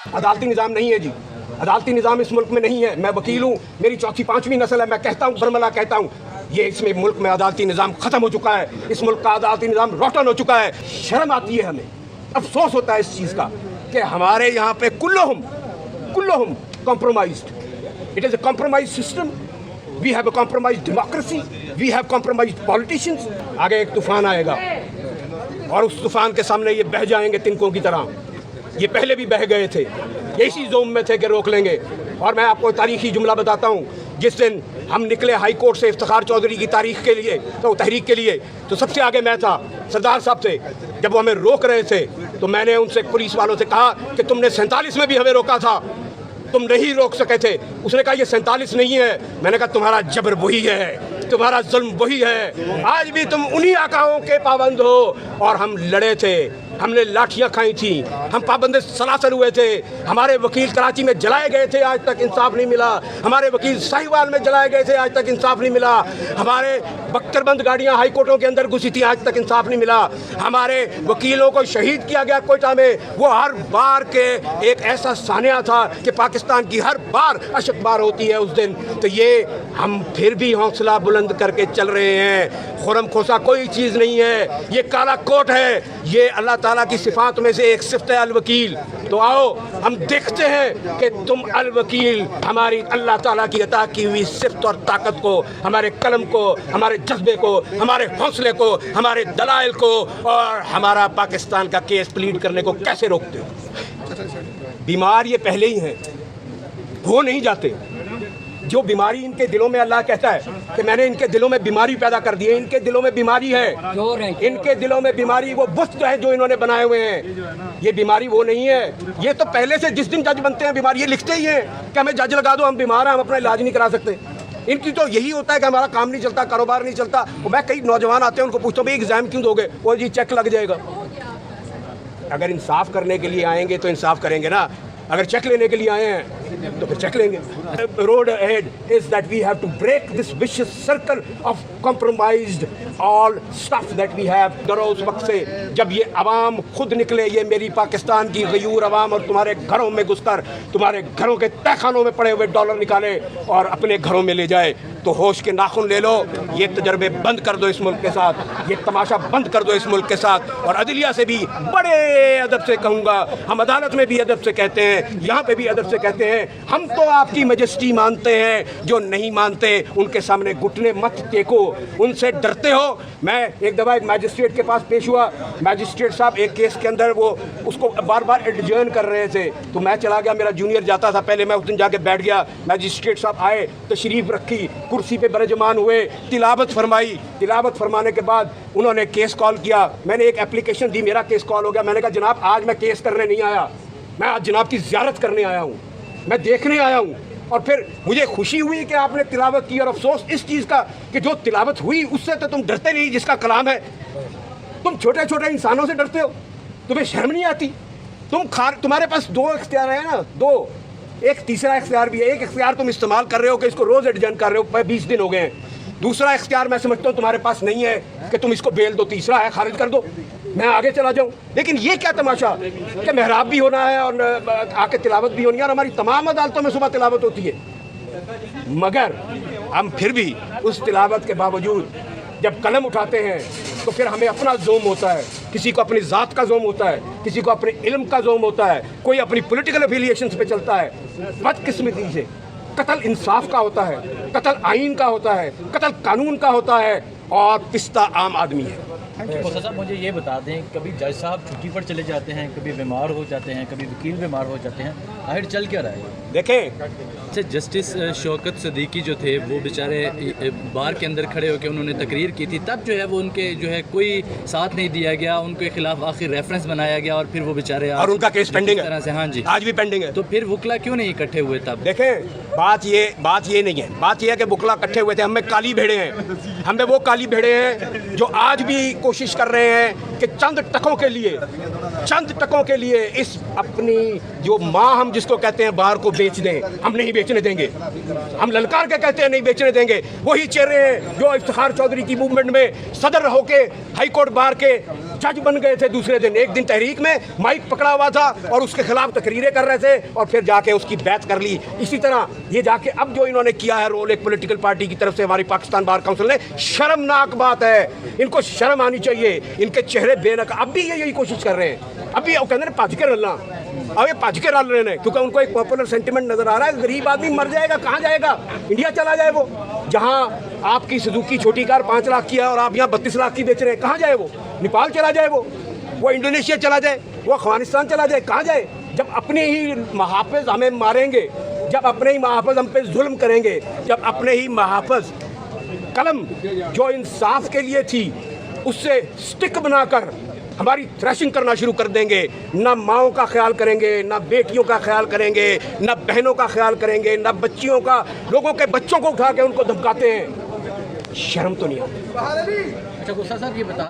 अदालती निज़ाम नहीं है जी, अदालती निज़ाम इस मुल्क में नहीं है। मैं वकील हूँ, मेरी चौथी पाँचवीं नस्ल है। मैं कहता हूँ, बरमला कहता हूँ, ये इसमें मुल्क में अदालती निज़ाम ख़त्म हो चुका है। इस मुल्क का अदालती निज़ाम रोटन हो चुका है। शर्म आती है हमें, अफसोस होता है इस चीज़ का कि हमारे यहाँ पे कुल्लोहुम compromised. It is a compromise system. We have a compromise democracy, we have compromise politicians. आगे एक तूफान आएगा और उस तूफान के सामने ये बह जाएंगे तिनकों की तरह। ये पहले भी बह गए थे, इसी जोम में थे कि रोक लेंगे। और मैं आपको तारीखी जुमला बताता हूँ, जिस दिन हम निकले हाई कोर्ट से इफ्तिखार चौधरी की तारीख के लिए, तो तहरीक के लिए, तो सबसे आगे मैं था सरदार साहब से। जब वो हमें रोक रहे थे तो मैंने उनसे, पुलिस वालों से कहा कि तुमने 47 में भी हमें रोका था, तुम नहीं रोक सके थे। उसने कहा ये 47 नहीं है। मैंने कहा तुम्हारा जबर वही है, तुम्हारा जुल्म वही है। आज भी तुम उन्हीं आकाओं के पाबंद हो। और हम लड़े थे, हमने लाठियां खाई थी, हम पाबंद सलासल हुए थे। हमारे वकील कराची में जलाए गए थे, आज तक इंसाफ नहीं मिला। हमारे वकील साहिवाल में जलाए गए थे, आज तक इंसाफ नहीं मिला। हमारे बख्तरबंद गाड़ियां हाई कोर्टों के अंदर घुसी थी, आज तक इंसाफ नहीं मिला। हमारे वकीलों को शहीद किया गया कोयटा में। वो हर बार के एक ऐसा सानिया था कि पाकिस्तान की हर बार अशकबार होती है उस दिन। तो ये हम फिर भी हौसला बुलंद करके चल रहे हैं। खुरम खोसा कोई चीज़ नहीं है, ये काला कोट है। ये अल्लाह ताला की सिफात में से एक सिफत है, अल वकील। तो आओ हम देखते हैं कि तुम अल वकील हमारी अल्लाह ताला की अता की हुई सिफत और ताकत को, हमारे कलम को, हमारे जज्बे को, हमारे हौसले को, हमारे दलाइल को और हमारा पाकिस्तान का केस प्लीड करने को कैसे रोकते हो। बीमार ये पहले ही हैं, हो नहीं जाते। जो बीमारी इनके दिलों में, अल्लाह कहता है कि मैंने इनके दिलों में बीमारी पैदा कर दी है। इनके दिलों में बीमारी है, इनके दिलों में बीमारी वो बुत है जो इन्होंने बनाए हुए हैं। ये बीमारी वो नहीं है। ये तो पहले से जिस दिन जज बनते हैं बीमारी, ये लिखते ही हैं कि हमें जज लगा दो, हम बीमार हैं, हम अपना इलाज नहीं करा सकते। इनकी तो यही होता है कि हमारा काम नहीं चलता, कारोबार नहीं चलता। और मैं कई नौजवान आते हैं, उनको पूछता हूँ भाई एग्जाम क्यों दोगे, वो जी चेक लग जाएगा। अगर इंसाफ करने के लिए आएंगे तो इंसाफ करेंगे ना। अगर चेक लेने के लिए आए हैं तो फिर चेक लेंगे। Road ahead is that we have to break this vicious circle of compromised all stuff that we have. डरो उस वक्त से जब ये अवाम खुद निकले, ये मेरी पाकिस्तान की गयूर अवाम, और तुम्हारे घरों में घुसकर तुम्हारे घरों के तहखानों में पड़े हुए डॉलर निकाले और अपने घरों में ले जाए। तो होश के नाखून ले लो। ये तजर्बे बंद कर दो इस मुल्क के साथ, ये तमाशा बंद कर दो इस मुल्क के साथ। और अदलिया से भी बड़े अदब से कहूँगा, हम अदालत में भी अदब से कहते हैं, यहाँ पे भी अदब से कहते हैं, हम तो आपकी मजेस्टी मानते हैं। जो नहीं मानते उनके सामने घुटने मत टेको, उनसे डरते हो। मैं एक दफ़ा एक मैजिस्ट्रेट के पास पेश हुआ। मैजिस्ट्रेट साहब एक केस के अंदर वो उसको बार बार एडजर्न कर रहे थे, तो मैं चला गया, मेरा जूनियर जाता था पहले, मैं उस दिन जाके बैठ गया। मैजिस्ट्रेट साहब आए, तशरीफ़ रखी, कुर्सी पे बरजमान हुए, तिलावत फरमाई। तिलावत फरमाने के बाद उन्होंने केस कॉल किया। मैंने एक एप्लीकेशन दी, मेरा केस कॉल हो गया। मैंने कहा जनाब आज मैं केस करने नहीं आया, मैं आज जनाब की ज़ियारत करने आया हूँ, मैं देखने आया हूँ। और फिर मुझे खुशी हुई कि आपने तिलावत की, और अफसोस इस चीज़ का कि जो तिलावत हुई उससे तो तुम डरते नहीं जिसका कलाम है। तुम छोटे छोटे इंसानों से डरते हो, तुम्हें शर्म नहीं आती। तुम्हारे पास दो इख्तियार है ना, दो, एक तीसरा इख्तियार भी है। एक इख्तियार तुम इस्तेमाल कर रहे हो कि इसको रोज़ एडजर्न कर रहे हो, 20 दिन हो गए हैं। दूसरा इख्तियार मैं समझता हूँ तुम्हारे पास नहीं है कि तुम इसको बेल दो, तीसरा है खारिज कर दो, मैं आगे चला जाऊँ। लेकिन ये क्या तमाशा कि मेहराब भी होना है और आके तिलावत भी होनी है। और हमारी तमाम अदालतों में सुबह तिलावत होती है, मगर हम फिर भी उस तिलावत के बावजूद जब कलम उठाते हैं तो फिर हमें अपना जोम होता है। किसी को अपनी ज़ात का जोम होता है, किसी को अपने इल्म का जोम होता है, कोई अपनी पॉलिटिकल एफिलिएशंस पे चलता है। बदकिस्मती से कत्ल इंसाफ का होता है, कत्ल आइन का होता है, कत्ल कानून का होता है, और पिस्ता आम आदमी है। खोसा साहब मुझे ये बता दें, कभी जज साहब छुट्टी पर चले जाते हैं, कभी बीमार हो जाते हैं, कभी वकील बीमार हो जाते हैं, आखिर चल क्या रहा है? देखें, जस्टिस शौकत सदीकी जो थे वो बेचारे बार के अंदर खड़े होकर उन्होंने तकरीर की थी, तब जो है वो उनके जो है कोई साथ नहीं दिया गया, उनके खिलाफ आखिर रेफरेंस बनाया गया और फिर वो बेचारे और उनका केस पेंडिंग है। तरह से, हाँ जी, आज भी पेंडिंग है। तो फिर वकला क्यों नहीं इकट्ठे हुए तब? देखें, बात ये नहीं है। बात ये है कि बुकला इकट्ठे हुए थे, हमें काली भेड़े हैं, हमें वो काली भेड़े हैं जो आज भी कोशिश कर रहे हैं कि चंद टकों के लिए इस अपनी जो माँ हम जिसको कहते हैं बाहर को बेच दें। हम नहीं बेचने देंगे, हम ललकार के कहते हैं नहीं बेचने देंगे। वही चेहरे हैं जो इफ्तिखार चौधरी की मूवमेंट में सदर होके हाई कोर्ट बार के जज बन गए थे दूसरे दिन। एक दिन तहरीक में माइक पकड़ा हुआ था और उसके खिलाफ तकरीरें कर रहे थे और फिर जाके उसकी बैत कर ली। इसी तरह ये जाके अब जो इन्होंने किया है रोल एक पॉलिटिकल पार्टी की तरफ से हमारी पाकिस्तान बार काउंसिल ने, शर्मनाक बात है। इनको शर्म आनी चाहिए। इनके चेहरे बेनकाब अब भी ये यही कोशिश कर रहे हैं। अभी वो कहते हैं भज के रलना, अब ये भज के रल रहे हैं क्योंकि उनको एक पॉपुलर सेंटिमेंट नजर आ रहा है। गरीब आदमी मर जाएगा, कहाँ जाएगा? इंडिया चला जाए वो, जहाँ आपकी सुजुकी छोटी कार 5 लाख की है और आप यहाँ 32 लाख की बेच रहे हैं। कहाँ जाए वो? नेपाल चला जाए वो इंडोनेशिया चला जाए, वो अफगानिस्तान चला जाए, कहाँ जाए? जब अपने ही महाफिज हमें मारेंगे, जब अपने ही महाफिज हम पे जुल्म करेंगे, जब अपने ही महाफिज कलम जो इंसाफ के लिए थी उससे स्टिक बनाकर हमारी थ्रैशिंग करना शुरू कर देंगे, ना माओं का ख्याल करेंगे, ना बेटियों का ख्याल करेंगे, ना बहनों का ख्याल करेंगे, ना बच्चियों का, लोगों के बच्चों को उठा के उनको धमकाते हैं। शर्म तो नहीं आती। अच्छा गुस्सा साहब ये बता